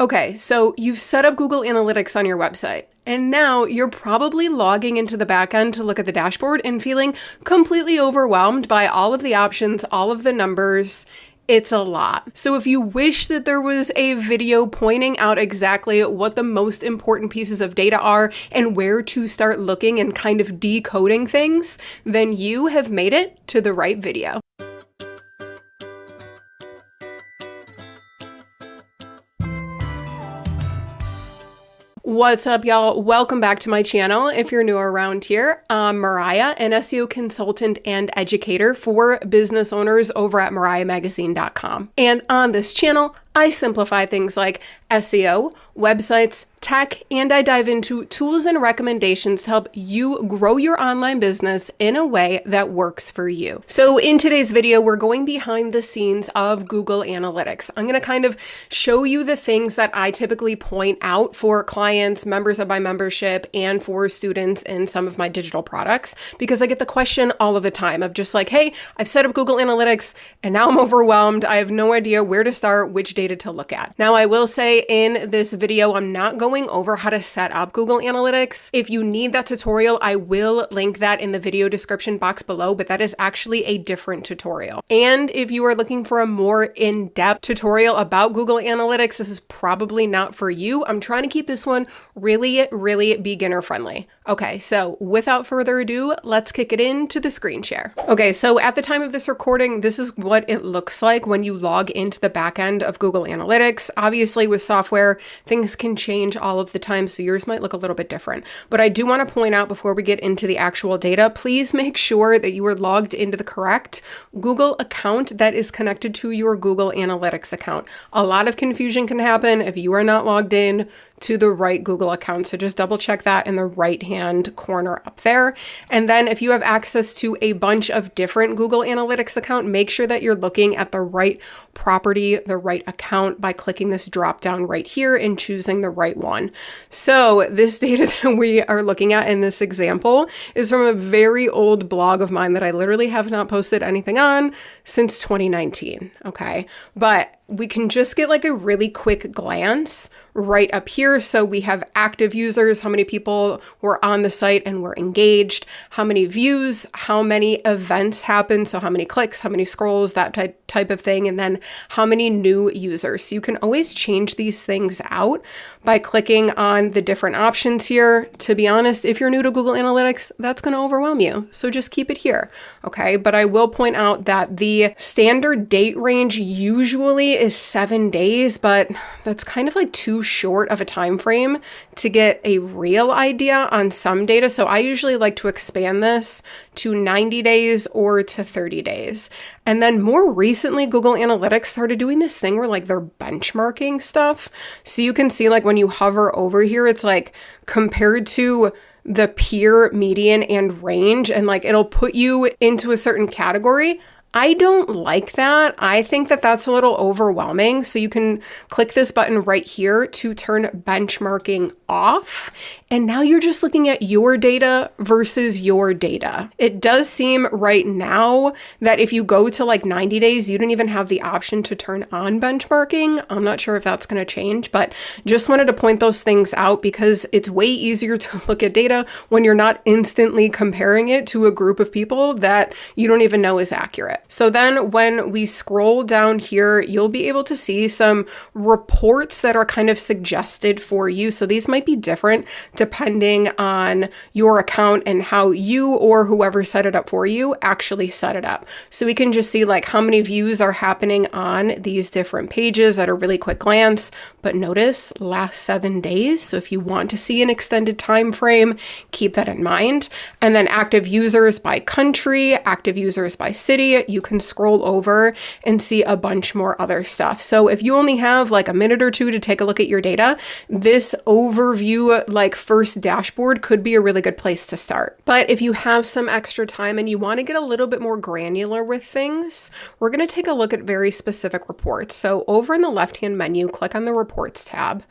Okay, so you've set up Google Analytics on your website, and now you're probably logging into the backend to look at the dashboard and feeling completely overwhelmed by all of the options, all of the numbers. It's a lot. So if you wish that there was a video pointing out exactly what the most important pieces of data are and where to start looking and kind of decoding things, then you have made it to the right video. What's up, y'all? Welcome back to my channel. If you're new around here, I'm Mariah, an SEO consultant and educator for business owners over at mariahmagazine.com. And on this channel, I simplify things like SEO, websites, tech, and I dive into tools and recommendations to help you grow your online business in a way that works for you. So in today's video, we're going behind the scenes of Google Analytics. I'm going to kind of show you the things that I typically point out for clients, members of my membership, and for students in some of my digital products, because I get the question all of the time of just like, hey, I've set up Google Analytics and now I'm overwhelmed. I have no idea where to start, which data to look at. Now, I will say in this video, I'm not going over how to set up Google Analytics. If you need that tutorial, I will link that in the video description box below, but that is actually a different tutorial. And if you are looking for a more in-depth tutorial about Google Analytics, this is probably not for you. I'm trying to keep this one really beginner friendly. Okay, so without further ado, let's kick it into the screen share. Okay, so at the time of this recording, this is what it looks like when you log into the back end of Google Analytics. Obviously, with software, things can change all of the time, so yours might look a little bit different. But I do want to point out before we get into the actual data, please make sure that you are logged into the correct Google account that is connected to your Google Analytics account. A lot of confusion can happen if you are not logged in to the right Google account. So just double check that in the right-hand corner up there. And then if you have access to a bunch of different Google Analytics account, make sure that you're looking at the right property, the right account by clicking this drop down right here and choosing the right one. So this data that we are looking at in this example is from a very old blog of mine that I literally have not posted anything on since 2019. Okay. But we can just get like a really quick glance right up here. So we have active users, how many people were on the site and were engaged, how many views, how many events happened, so how many clicks, how many scrolls, that type of thing, and then how many new users. So you can always change these things out by clicking on the different options here. To be honest, if you're new to Google Analytics, that's going to overwhelm you. So just keep it here. Okay. But I will point out that the standard date range usually is 7 days, but that's kind of like too short of a time frame to get a real idea on some data. So I usually like to expand this to 90 days or to 30 days. And then more recently, Google Analytics started doing this thing where like they're benchmarking stuff. So you can see like when you hover over here, it's like compared to the peer, median, and range, and like it'll put you into a certain category. I don't like that. I think that that's a little overwhelming. So you can click this button right here to turn benchmarking off. And now you're just looking at your data versus your data. It does seem right now that if you go to like 90 days, you don't even have the option to turn on benchmarking. I'm not sure if that's going to change, but just wanted to point those things out because it's way easier to look at data when you're not instantly comparing it to a group of people that you don't even know is accurate. So then when we scroll down here, you'll be able to see some reports that are kind of suggested for you. So these might be different depending on your account and how you or whoever set it up for you actually set it up. So we can just see like how many views are happening on these different pages at a really quick glance. But notice last 7 days. So if you want to see an extended time frame, keep that in mind. And then active users by country, active users by city, you can scroll over and see a bunch more other stuff. So if you only have like a minute or two to take a look at your data, this overview like first dashboard could be a really good place to start. But if you have some extra time and you want to get a little bit more granular with things, we're going to take a look at very specific reports. So over in the left-hand menu, click on the reports tab.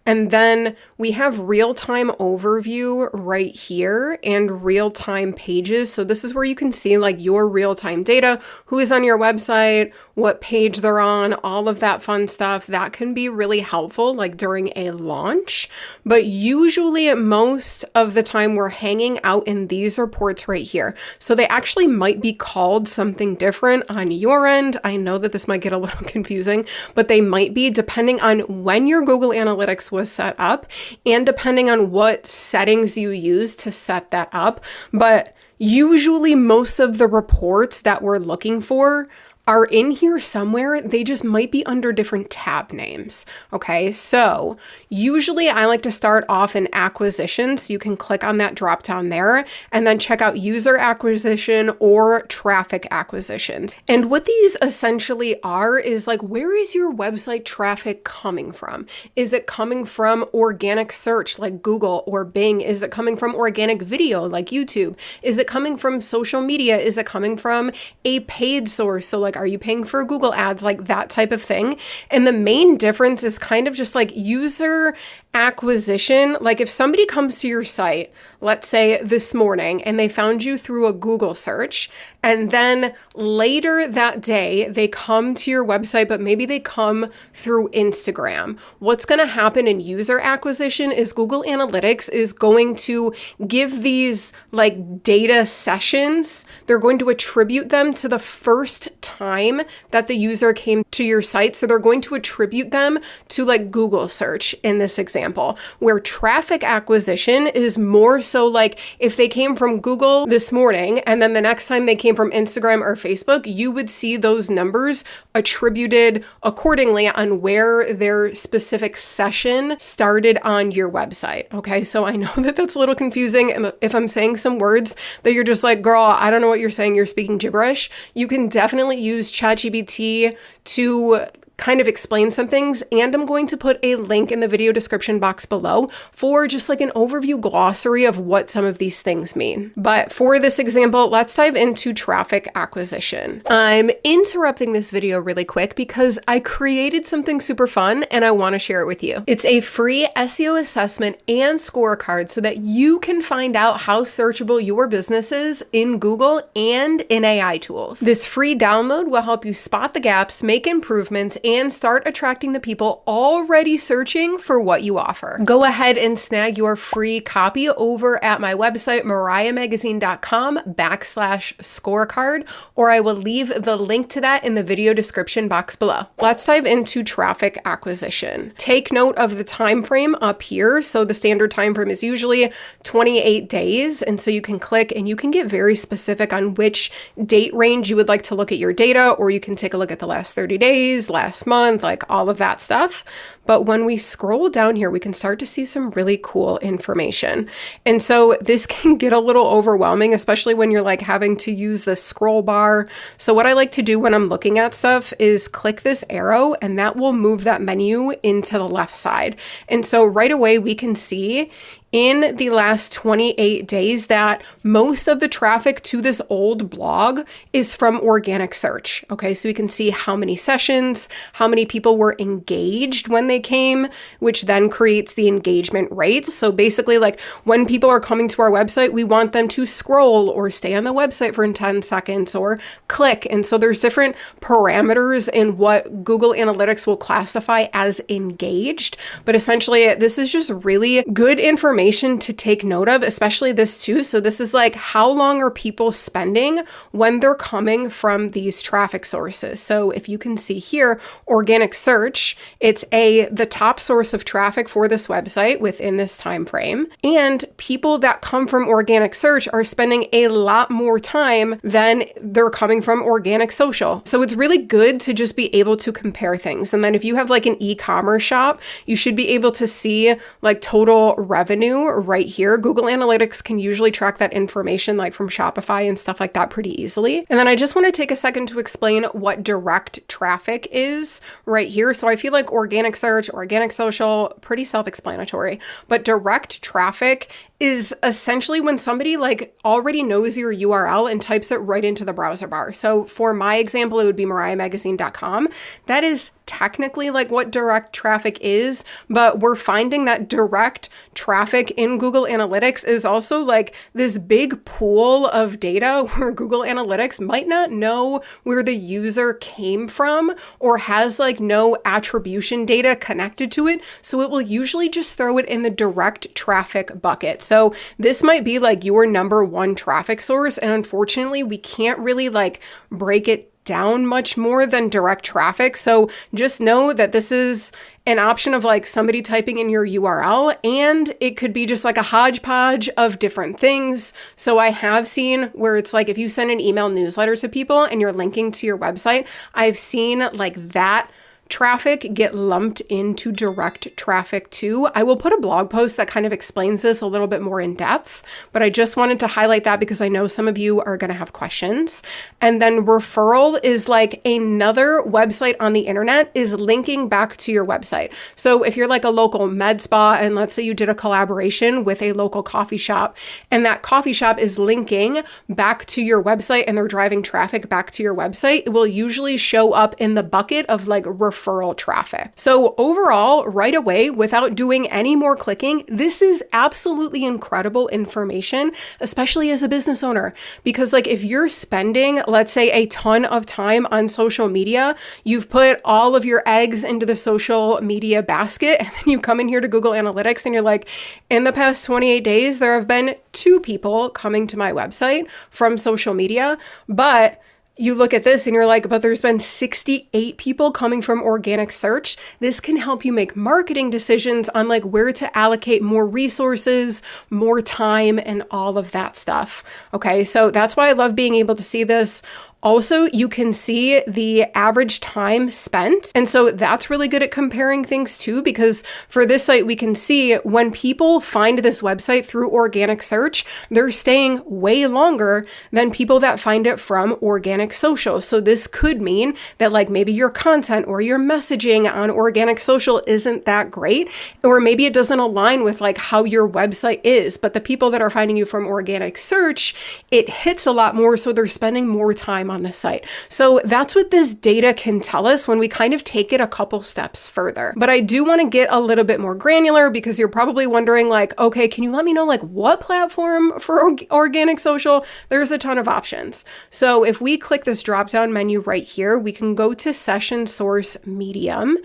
And then we have real-time overview right here and real-time pages. So this is where you can see like your real-time data, who is on your website, what page they're on, all of that fun stuff. That can be really helpful like during a launch. But usually most of the time we're hanging out in these reports right here. So they actually might be called something different on your end. I know that this might get a little confusing, but they might be depending on when your Google Analytics was set up and depending on what settings you use to set that up. But usually most of the reports that we're looking for are in here somewhere. They just might be under different tab names. Okay, so usually I like to start off in acquisition. So you can click on that drop down there and then check out user acquisition or traffic acquisition. And what these essentially are is like, where is your website traffic coming from? Is it coming from organic search like Google or Bing? Is it coming from organic video like YouTube? Is it coming from social media? Is it coming from a paid source? So like, are you paying for Google ads, like that type of thing? And the main difference is kind of just like user acquisition. Like if somebody comes to your site, let's say this morning, and they found you through a Google search, and then later that day, they come to your website, but maybe they come through Instagram. What's going to happen in user acquisition is Google Analytics is going to give these like data sessions. They're going to attribute them to the first time that the user came to your site. So they're going to attribute them to like Google search in this example, where traffic acquisition is more so like if they came from Google this morning and then the next time they came from Instagram or Facebook, you would see those numbers attributed accordingly on where their specific session started on your website. Okay, so I know that that's a little confusing. If I'm saying some words that you're just like, girl, I don't know what you're saying, you're speaking gibberish, you can definitely use ChatGPT to kind of explain some things, and I'm going to put a link in the video description box below for just like an overview glossary of what some of these things mean. But for this example, let's dive into traffic acquisition. I'm interrupting this video really quick because I created something super fun and I want to share it with you. It's a free SEO assessment and scorecard so that you can find out how searchable your business is in Google and in AI tools. This free download will help you spot the gaps, make improvements, and start attracting the people already searching for what you offer. Go ahead and snag your free copy over at my website, mariahmagazine.com/scorecard, or I will leave the link to that in the video description box below. Let's dive into traffic acquisition. Take note of the time frame up here. So the standard time frame is usually 28 days. And so you can click and you can get very specific on which date range you would like to look at your data, or you can take a look at the last 30 days, last month, like all of that stuff. But when we scroll down here, we can start to see some really cool information. And so this can get a little overwhelming, especially when you're like having to use the scroll bar. So what I like to do when I'm looking at stuff is click this arrow and that will move that menu into the left side. And so right away we can see in the last 28 days that most of the traffic to this old blog is from organic search. Okay, so we can see how many sessions, how many people were engaged when they came, which then creates the engagement rate. So basically, like when people are coming to our website, we want them to scroll or stay on the website for 10 seconds or click. And so there's different parameters in what Google Analytics will classify as engaged. But essentially, this is just really good information to take note of, especially this too. So this is like, how long are people spending when they're coming from these traffic sources? So if you can see here, organic search, it's the top source of traffic for this website within this time frame. And people that come from organic search are spending a lot more time than they're coming from organic social. So it's really good to just be able to compare things. And then if you have like an e-commerce shop, you should be able to see like total revenue right here. Google Analytics can usually track that information like from Shopify and stuff like that pretty easily. And then I just want to take a second to explain what direct traffic is right here. So I feel like organic search, organic social, pretty self-explanatory, but direct traffic is essentially when somebody like already knows your URL and types it right into the browser bar. So for my example, it would be mariahmagazine.com. That is technically like what direct traffic is, but we're finding that direct traffic in Google Analytics is also like this big pool of data where Google Analytics might not know where the user came from or has like no attribution data connected to it. So it will usually just throw it in the direct traffic bucket. So this might be like your number one traffic source. And unfortunately, we can't really like break it down much more than direct traffic. So just know that this is an option of like somebody typing in your URL, and it could be just like a hodgepodge of different things. So I have seen where it's like if you send an email newsletter to people and you're linking to your website, I've seen like that traffic get lumped into direct traffic too. I will put a blog post that kind of explains this a little bit more in depth, but I just wanted to highlight that because I know some of you are going to have questions. And then referral is like another website on the internet is linking back to your website. So if you're like a local med spa and let's say you did a collaboration with a local coffee shop and that coffee shop is linking back to your website and they're driving traffic back to your website, it will usually show up in the bucket of like referral traffic. So overall, right away, without doing any more clicking, this is absolutely incredible information, especially as a business owner. Because like if you're spending, let's say, a ton of time on social media, you've put all of your eggs into the social media basket, and then you come in here to Google Analytics and you're like, in the past 28 days, there have been 2 people coming to my website from social media, but you look at this and you're like, but there's been 68 people coming from organic search. This can help you make marketing decisions on like where to allocate more resources, more time, and all of that stuff. Okay, so that's why I love being able to see this. Also, you can see the average time spent. And so that's really good at comparing things too, because for this site, we can see when people find this website through organic search, they're staying way longer than people that find it from organic social. So this could mean that like maybe your content or your messaging on organic social isn't that great, or maybe it doesn't align with like how your website is, but the people that are finding you from organic search, it hits a lot more. So they're spending more time on the site. So that's what this data can tell us when we kind of take it a couple steps further. But I do want to get a little bit more granular because you're probably wondering like, okay, can you let me know like what platform for organic social? There's a ton of options. So if we click this drop-down menu right here, we can go to session source medium,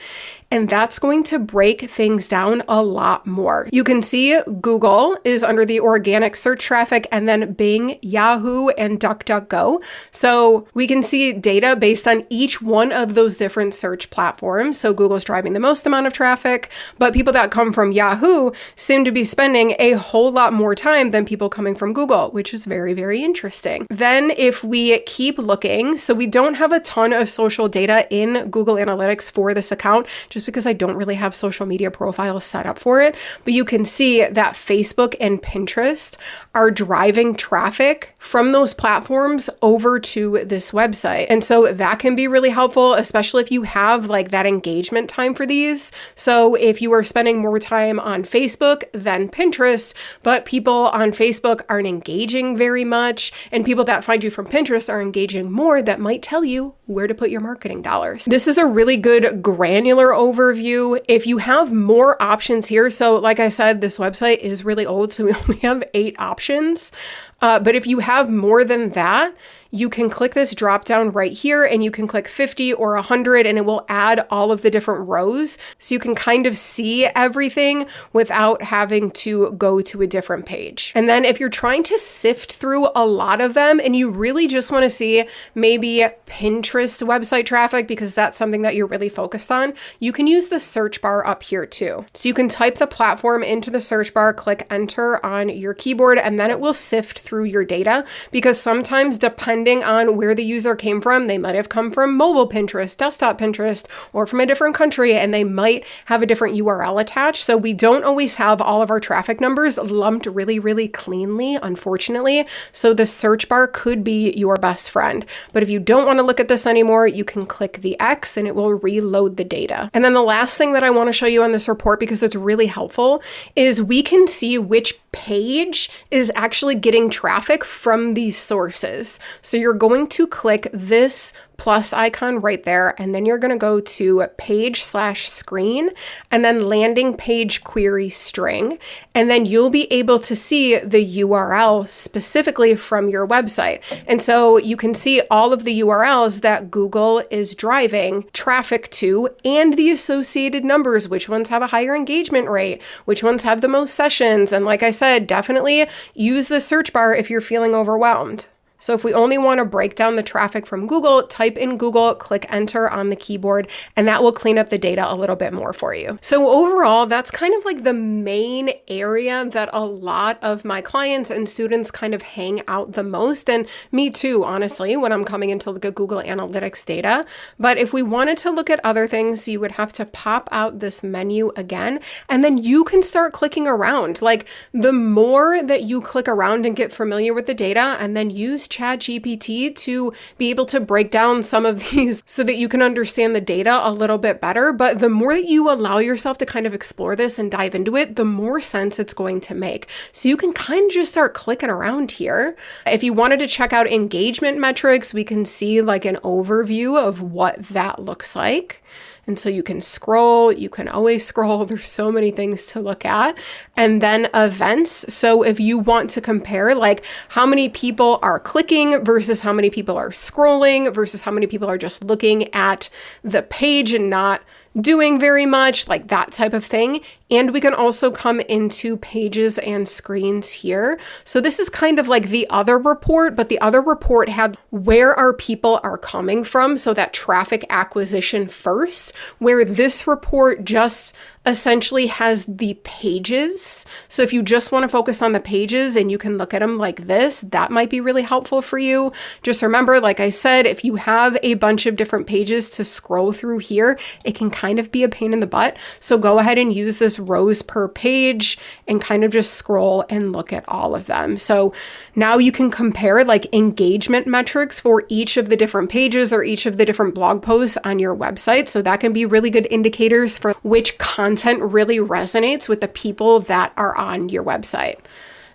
and that's going to break things down a lot more. You can see Google is under the organic search traffic, and then Bing, Yahoo, and DuckDuckGo. So we can see data based on each one of those different search platforms. So Google's driving the most amount of traffic, but people that come from Yahoo seem to be spending a whole lot more time than people coming from Google, which is very, very interesting. Then if we keep looking, so we don't have a ton of social data in Google Analytics for this account, just because I don't really have social media profiles set up for it. But you can see that Facebook and Pinterest are driving traffic from those platforms over to this website. And so that can be really helpful, especially if you have like that engagement time for these. So if you are spending more time on Facebook than Pinterest, but people on Facebook aren't engaging very much, and people that find you from Pinterest are engaging more, that might tell you where to put your marketing dollars. This is a really good granular overview. If you have more options here, so like I said, this website is really old, so we only have 8 options. But if you have more than that, you can click this drop down right here and you can click 50 or 100 and it will add all of the different rows. So you can kind of see everything without having to go to a different page. And then if you're trying to sift through a lot of them and you really just want to see maybe Pinterest website traffic because that's something that you're really focused on, you can use the search bar up here too. So you can type the platform into the search bar, click enter on your keyboard, and then it will sift through your data, because sometimes depending on where the user came from, they might have come from mobile Pinterest, desktop Pinterest, or from a different country, and they might have a different URL attached. So we don't always have all of our traffic numbers lumped really, really cleanly, unfortunately. So the search bar could be your best friend. But if you don't want to look at this anymore, you can click the X and it will reload the data. And then the last thing that I want to show you on this report, because it's really helpful, is we can see which page is actually getting traffic from these sources. So you're going to click this plus icon right there, and then you're going to go to page/screen and then landing page query string, and then you'll be able to see the URL specifically from your website. And so you can see all of the URLs that Google is driving traffic to and the associated numbers, which ones have a higher engagement rate, which ones have the most sessions. And like I said, definitely use the search bar if you're feeling overwhelmed. So if we only want to break down the traffic from Google, type in Google, click enter on the keyboard, and that will clean up the data a little bit more for you. So overall, that's kind of like the main area that a lot of my clients and students kind of hang out the most. And me too, honestly, when I'm coming in to look at Google Analytics data. But if we wanted to look at other things, you would have to pop out this menu again, and then you can start clicking around. Like the more that you click around and get familiar with the data and then use ChatGPT to be able to break down some of these so that you can understand the data a little bit better. But the more that you allow yourself to kind of explore this and dive into it, the more sense it's going to make. So you can kind of just start clicking around here. If you wanted to check out engagement metrics, we can see like an overview of what that looks like. And so you can scroll, you can always scroll. There's so many things to look at. And then events. So if you want to compare like how many people are clicking versus how many people are scrolling versus how many people are just looking at the page and not doing very much, like that type of thing. And we can also come into pages and screens here. So this is kind of like the other report, but the other report had where our people are coming from. So that traffic acquisition first, where this report just essentially has the pages. So if you just want to focus on the pages and you can look at them like this, that might be really helpful for you. Just remember, like I said, if you have a bunch of different pages to scroll through here, it can kind of be a pain in the butt. So go ahead and use this rows per page and kind of just scroll and look at all of them. So now you can compare like engagement metrics for each of the different pages or each of the different blog posts on your website. So that can be really good indicators for which content really resonates with the people that are on your website.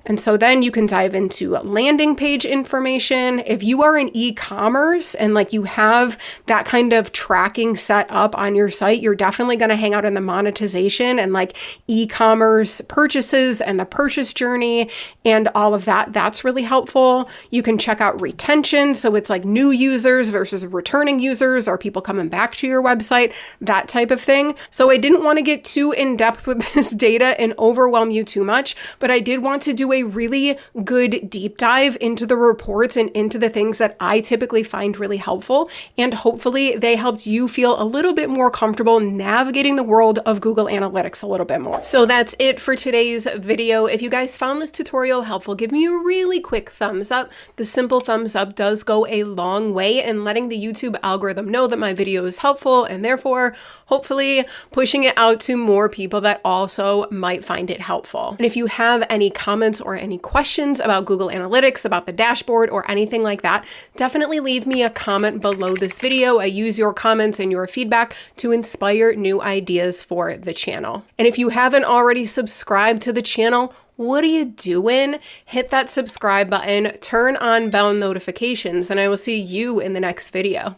And so then you can dive into landing page information. If you are in e-commerce and like you have that kind of tracking set up on your site, you're definitely going to hang out in the monetization and like e-commerce purchases and the purchase journey and all of that. That's really helpful. You can check out retention. So it's like new users versus returning users or people coming back to your website, that type of thing. So I didn't want to get too in depth with this data and overwhelm you too much, but I did want to do a really good deep dive into the reports and into the things that I typically find really helpful. And hopefully they helped you feel a little bit more comfortable navigating the world of Google Analytics a little bit more. So that's it for today's video. If you guys found this tutorial helpful, give me a really quick thumbs up. The simple thumbs up does go a long way in letting the YouTube algorithm know that my video is helpful and therefore hopefully pushing it out to more people that also might find it helpful. And if you have any comments or any questions about Google Analytics, about the dashboard or anything like that, definitely leave me a comment below this video. I use your comments and your feedback to inspire new ideas for the channel. And if you haven't already subscribed to the channel, what are you doing? Hit that subscribe button, turn on bell notifications, and I will see you in the next video.